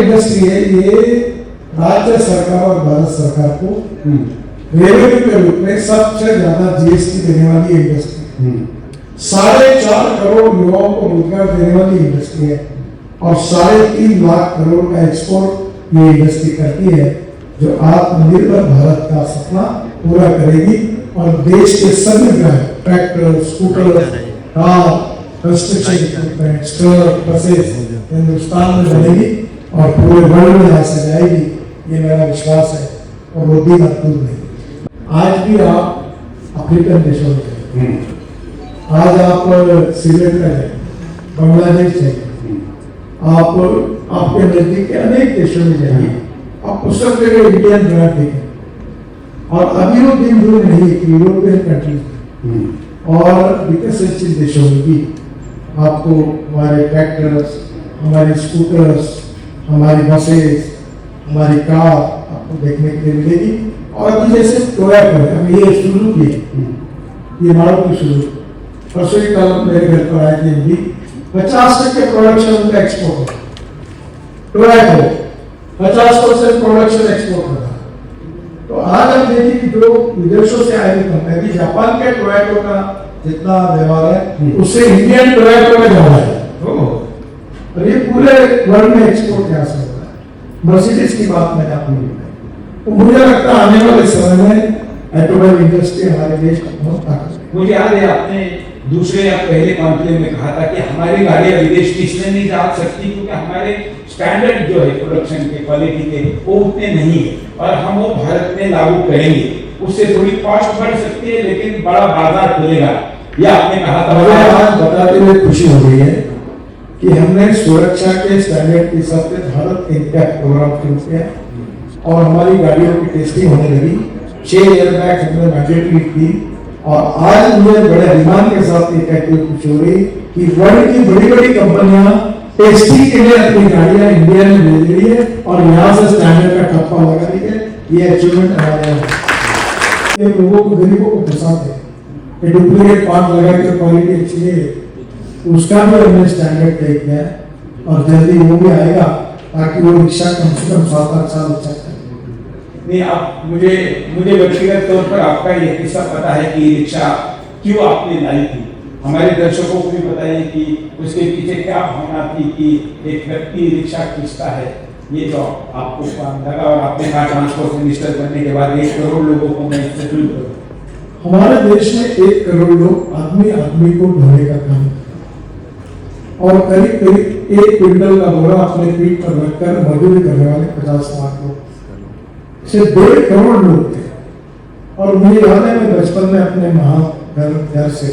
Industry है, ये राज्य सरकार और भारत सरकार को रेवेन्यू के रूप में सबसे ज्यादा जीएसटी देने वाली इंडस्ट्री, 4.5 करोड़ युवाओं को रोजगार देने वाली इंडस्ट्री है और 3.5 लाख करोड़ का एक्सपोर्ट ये इंडस्ट्री करती है, जो आत्मनिर्भर भारत का सपना पूरा करेगी और देश के सभी brand tractor, scooter, car, construction equipment, truck, buses Hindustan में बनेगी और पूरे वर्ल्ड में यहाँ से जाएगी, ये मेरा विश्वास है और वो दिन अब दूर नहीं। आज भी आप अफ्रीकन देशों में जाइए, आज आप श्रीलंका जाइए, बांग्लादेश जाइए, आप आपके नजदीक के अनेक देशों में जाइए, आप सब जगह इंडियन ब्रांड देखें। और अभी वो दिन दूर नहीं है कि यूरोपियन कंट्रीज और विकसित देशों में भी आपको हमारे ट्रैक्टर्स, हमारी स्कूटर्स, हमारी बसेस, हमारी कार आपको देखने के लिए मिलेगी। और अभी जैसे टोयोटा है, अभी ये सुजुकी है, ये मारुति सुजुकी, परसों ही कल मेरे घर पर आए थे, भी 50% प्रोडक्शन उनका एक्सपोर्ट है। टोयोटा 50% प्रोडक्शन एक्सपोर्ट होता है। तो आज हम देखिए कि जो विदेशों से आए कंपनी, जापान के टोयोटा का जितना व्यवहार है उससे इंडियन टोयोटा का ज्यादा है, और ये पूरे वर्ल्ड में एक्सपोर्ट यहाँ से होता है। मर्सिडीज की बात मैंने आपको बताई, तो मुझे लगता है आने वाले समय में ऑटोमोबाइल इंडस्ट्री हमारे देश का बहुत ताकत। मुझे याद है आपने दूसरे या पहले कॉन्क्लेव में कहा था कि हमारी गाड़ियां विदेश की इसलिए नहीं जा सकती क्योंकि हमारे स्टैंडर्ड जो है प्रोडक्शन के, क्वालिटी के, वो उतने नहीं है और हम वो भारत में लागू करेंगे। उससे थोड़ी कॉस्ट बढ़ सकती है लेकिन बड़ा बाजार खुलेगा, ये आपने कहा था। मुझे आज बताते हुए खुशी हो रही है कि हमने सुरक्षा के स्टैंडर्ड के हिसाब से भारत इम्पैक्ट प्रोग्राम शुरू किया और हमारी गाड़ियों की टेस्टिंग होने लगी। 6 एयरबैग्स हमने मैंडेटरी की और आज मुझे बड़े अभिमान के साथ ये कहते हुए खुशी हो रही कि वर्ल्ड की बड़ी बड़ी कंपनियां टेस्टिंग के लिए अपनी गाड़ियां इंडिया में भेज रही है और यहाँ से स्टैंडर्ड का ठप्पा लगा रही है। ये अचीवमेंट हमारे ये लोगों को, गरीबों को फंसाते हैं, डुप्लीकेट पार्ट लगा के क्वालिटी अच्छी है, उसका भी हमने स्टैंडर्ड तय किया है और जल्दी वो भी आएगा ताकि वो रिक्शा कम से कम 7-8 साल अच्छा चले। नहीं, आप मुझे व्यक्तिगत तौर पर आपका ये किस्सा पता है कि रिक्शा क्यों आपने लाई थी, हमारे दर्शकों को भी बताइए कि उसके पीछे क्या भावना थी कि एक व्यक्ति रिक्शा खींचता है, ये जो आपको लगा और आपने कहा ट्रांसपोर्ट मिनिस्टर बनने के बाद 1 करोड़ लोगों को मैं इससे जुड़ करूँ। हमारे देश में 1 करोड़ लोग आदमी को ढोने का काम और करीब 1 क्विंटल का बोरा अपने पीठ पर रखकर मजदूरी करने वाले 50 लाख लोग से 1.5 करोड़ लोग थे। और मुझे याद है मैं बचपन में अपने घर से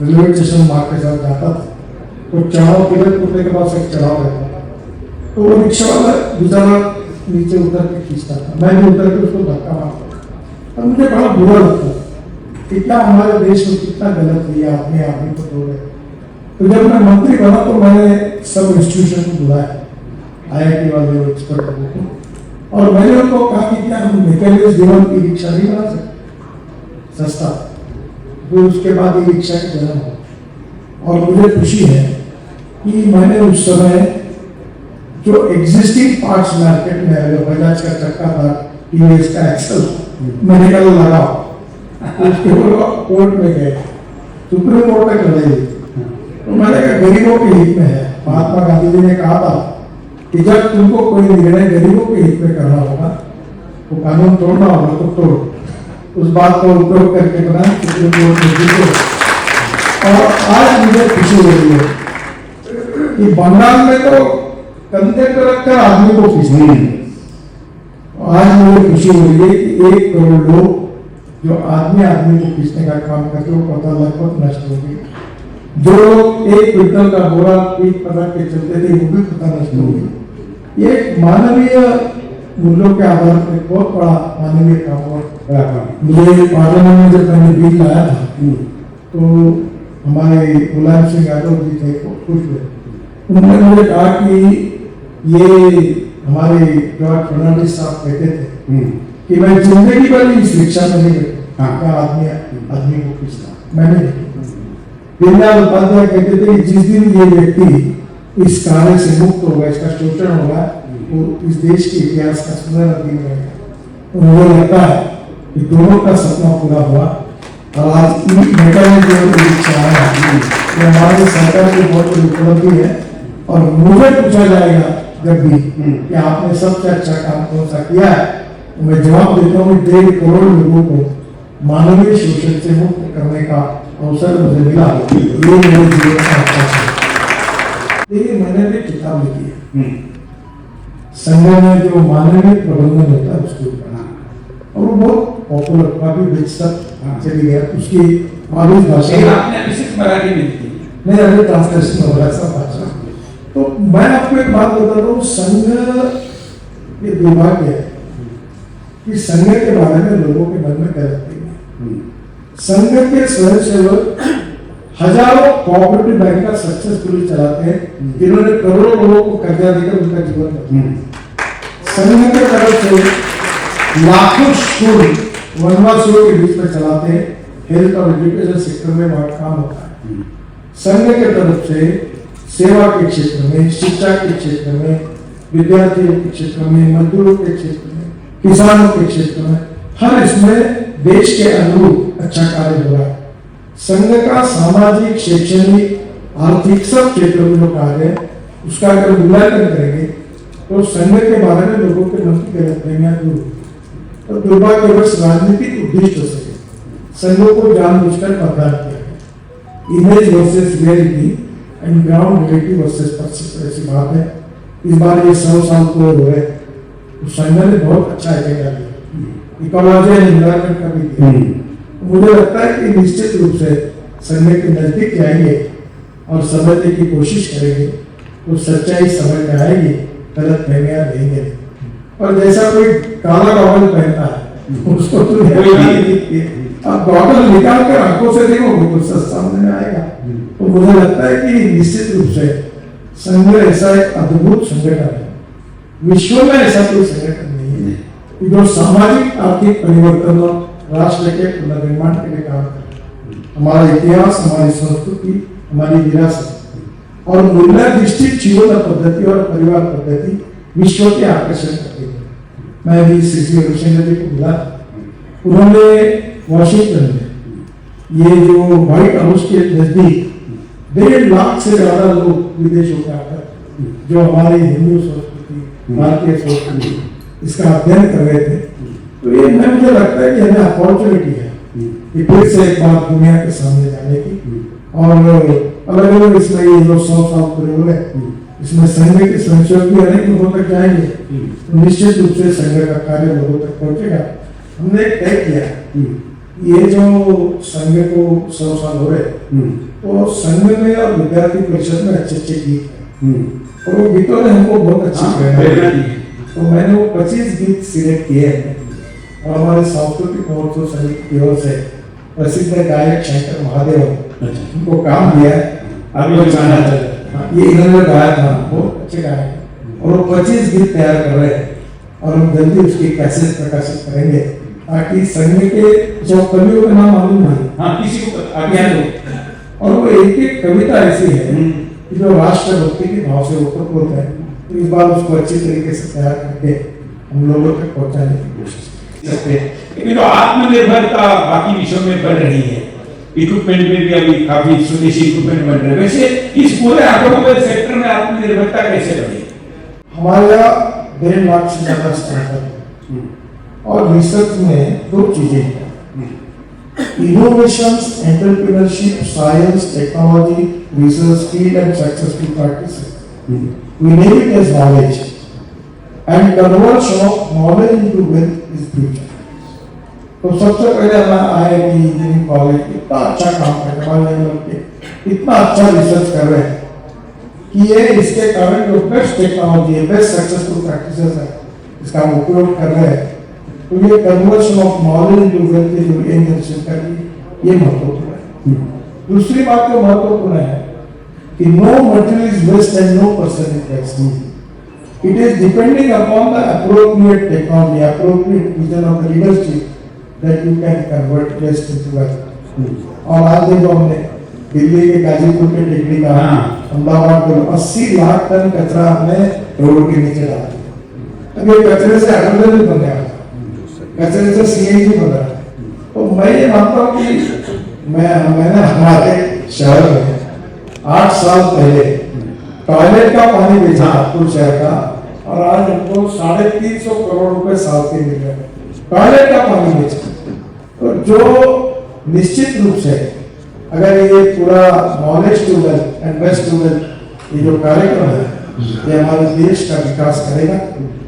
रेलवे स्टेशन माँ के साथ जाता था, तो चढ़ाव टिकट कुत्ते के पास एक चढ़ाव रहता था, तो वो रिक्शा वाला बेचारा नीचे उतर के खींचता था, मैं भी उतर के उसको धक्का मारता था। मुझे बड़ा बुरा लगता कि क्या हमारे देश में कितना गलत है, आदमी को दो रहे। तो जब मैं मंत्री बना तो मैंने सब इंस्टीट्यूशन को बुलाया, IIT वाले एक्सपर्ट को, और मैंने उनको कहा कि क्या हम मैकेनिक्स जीवन की रिक्शा नहीं बना सकते सस्ता। तो उसके बाद ये रिक्शा का जन्म हुआ और मुझे खुशी है कि मैंने उस समय जो एग्जिस्टिंग पार्ट्स मार्केट में है, बजाज का चक्का था, टीवीएस का एक्सल, मैंने कल लगा उसके कोर्ट में गए, सुप्रीम कोर्ट तक लड़ाई। तो मैंने कहा गरीबों के हित में है। महात्मा गांधी जी ने कहा था कि जब तुमको कोई निर्णय गरीबों के हित में करना होगा, तो कानून तोड़ना होगा तो तोड़। उस बात को उपयोग करके बना सुप्रीम कोर्ट में जीते। और आज मुझे खुशी हो रही है कि बंगाल में तो कंधे पर रखकर आदमी को खींचनी है। आज मुझे खुशी हो रही है कि 1 करोड़ लोग जो आदमी को खींचने का काम करते वो पता लगभग नष्ट हो गई। जो 1 क्विंटल का बोरा पीठ पर रख के चलते थे वो भी पता नष्ट हो गई। ये एक मानवीय मूल्यों के आधार पर बहुत बड़ा मानवीय काम हुआ। मुझे पार्लियामेंट में जब मैंने बिल लाया था तो हमारे मुलायम सिंह यादव जी थे, खुश हुए। उन्होंने मुझे कहा कि ये हमारे जॉर्ज फर्नांडिस साहब कहते थे कि मैं जिंदगी भर इस रिक्शा में नहीं बैठा, आदमी को खींचता मैंने। दीनदयाल उपाध्याय कहते थे कि जिस दिन ये व्यक्ति इस कार्य से मुक्त होगा, इसका शोषण होगा, वो इस देश के इतिहास का सुनहरा दिन रहेगा। मुझे लगता है कि दोनों का सपना पूरा हुआ और आज नेता ने जो इच्छा है ये हमारी सरकार की बहुत बड़ी उपलब्धि है। और मुझे पूछा जाएगा जब भी कि आपने सबसे अच्छा काम कौन सा किया है, तो मैं जवाब देता हूँ 1.5 करोड़ लोगों को मानवीय शोषण से मुक्त करने का अवसर मुझे मिला, ये मेरे जीवन का अच्छा है। देखिए मैंने भी किताब लिखी है संघ में जो मानवीय प्रबंधन होता है उसके ऊपर, और वो बहुत पॉपुलर काफी विकसित चली गया। उसकी 22 भाषा आपने विशिष्ट मराठी में लिखी नहीं, अभी ट्रांसलेशन हो रहा है सब भाषा। तो मैं आपको एक बात बताता हूँ, संघ ये दुर्भाग्य है कि संघ के बारे में लोगों के मन में गलत है। संघ के स्वयंसेवक हजारों कोऑपरेटिव बैंक का सक्सेसफुली चलाते हैं, जिन्होंने करोड़ों लोगों को कर्जा देकर उनका जीवन बदला। संघ के तरफ से लाखों स्कूल वनवासियों के बीच में चलाते हैं, हेल्थ और एजुकेशन सेक्टर में वहां काम होता है। संघ के तरफ से सेवा के क्षेत्र में, शिक्षा के क्षेत्र में, विद्यार्थियों के क्षेत्र में, मजदूरों के क्षेत्र में, किसानों के क्षेत्र में, हर इसमें देश के अनुरूप अच्छा कार्य हो रहा है। संघ का सामाजिक, शैक्षणिक, आर्थिक सब क्षेत्रों में जो कार्य है उसका अगर मूल्यांकन करेंगे तो संघ के बारे में लोगों के मन की गलतफहमियां दूर होगी। तो दुर्भाग्यवश राजनीतिक उद्देश्य से संघों को जानबूझकर मतदान किया गया। Image versus reality and ground reality versus perception ऐसी बात है। इस बार ये 100 साल पूरे हो रहे, तो संघ ने बहुत अच्छा एजेंडा दिया, इकोलॉजी एंड एनवायरनमेंट का भी दिया। मुझे लगता है कि निश्चित रूप से संघ के नजदीक जाएंगे और समझने की कोशिश करेंगे तो सच्चाई समझ में आएगी, गलत फहमियां देंगे। और जैसा कोई काला गॉगल पहनता है उसको तो नहीं दिखती, अब गॉगल निकाल कर आंखों से देखोगे तो सब समझ में आएगा। तो मुझे लगता है कि निश्चित रूप से संघ ऐसा एक अद्भुत संगठन है, विश्व में ऐसा कोई संगठन नहीं है जो सामाजिक आर्थिक परिवर्तन और राष्ट्र के पुनर्निर्माण के लिए काम करे। हमारा इतिहास, हमारी संस्कृति, हमारी विरासत और मूल्याधिष्ठित जीवन पद्धति और परिवार पद्धति विश्व के आकर्षण करती है। मैं भी श्री रविशंकर जी को मिला, उन्होंने वॉशिंगटन में ये जो व्हाइट हाउस के नजदीक 1.5 लाख से ज्यादा लोग विदेशों के आकर जो हमारी हिंदू संस्कृति, भारतीय संस्कृति इसका अध्ययन कर रहे थे। तो ये मुझे लगता है कि हमें अपॉर्चुनिटी है कि फिर से एक बार दुनिया के सामने जाने की, और अलग अलग इसमें ये जो 100 साल पूरे हुए इसमें संघ के संशोधन भी अनेक लोगों तक जाएंगे, तो निश्चित रूप से संघ का कार्य लोगों तक पहुंचेगा। हमने तय किया ये जो संघ को 100 साल हो रहे, तो संघ में और विद्यार्थी परिषद में अच्छे अच्छे गीत हैं, और वो गीतों ने हमको बहुत अच्छी प्रेरणा दी। तो मैंने वो 25 गीत सिलेक्ट किए हैं और हमारे सांस्कृतिक महोत्सव समिति की ओर से प्रसिद्ध गायक शंकर महादेव उनको काम दिया है। ये इन्होंने गाया था, बहुत अच्छे गायक, और वो 25 गीत तैयार कर रहे हैं और हम जल्दी उसकी कैसेट प्रकाशित करेंगे ताकि संघ के जो कवियों का नाम मालूम नहीं, किसी को अज्ञात हो, और वो एक एक कविता ऐसी है कि जो राष्ट्रभक्ति के भाव से ओतप्रोत है। तो इस बार उसको अच्छी तरीके से तैयार करके हम लोगों तक पहुंचाने की कोशिश सकते हैं। लेकिन जो आत्मनिर्भरता बाकी विषयों में बढ़ रही है, इक्विपमेंट में भी अभी काफी स्वदेशी इक्विपमेंट बन रहे हैं, वैसे इस पूरे ऑटोमोबाइल सेक्टर में आत्मनिर्भरता कैसे बढ़ी? हमारे यहाँ 1.5 लाख से ज्यादा स्टार्टअप है, और रिसर्च में 2 चीजें हैं, innovation, entrepreneurship, science, technology, research, skill and successful practices. We name it as knowledge, and conversion of knowledge into wealth is future. तो सबसे पहले हमारा IIT इंजीनियरिंग कॉलेज इतना अच्छा काम कर रहे हैं, इतना अच्छा रिसर्च कर रहे हैं कि ये इसके कारण जो बेस्ट टेक्नोलॉजी है, बेस्ट सक्सेसफुल प्रैक्टिसेस है, इसका हम उपयोग कर रहे हैं। तो ये conversion of knowledge into wealth जो यंग जनरेशन कर रही है, ये महत्वपूर्ण है। दूसरी बात जो महत्वपूर्ण है कि no material is waste and no person is waste. It is depending upon the appropriate technology, appropriate vision of the leadership that you can convert waste into wealth. और आज देखो हमने दिल्ली के गाजीपुर के टेकड़ी का अहमदाबाद को 80 लाख टन कचरा हमने रोड के नीचे डाला, अभी कचरे से अटल भी बन गया, कचरे से सीएनजी बन रहा है। तो मैं ये मानता हूँ कि मैंने हमारे शहर में 8 साल पहले टॉयलेट का पानी बेचा नागपुर शहर का, और आज हमको 350 करोड़ रुपए साल के मिल रहे हैं टॉयलेट का पानी बेचा। तो जो निश्चित रूप से अगर ये पूरा knowledge to wealth and waste to wealth ये जो कार्यक्रम है ये हमारे देश का विकास करेगा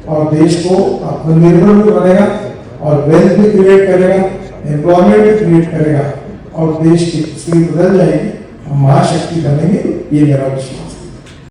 और देश को आत्मनिर्भर भी बनेगा और वेल्थ भी क्रिएट करेगा, एम्प्लॉयमेंट भी क्रिएट करेगा और देश की स्थिति बदल जाएगी, हम महाशक्ति बनेंगे, ये मेरा विश्वास।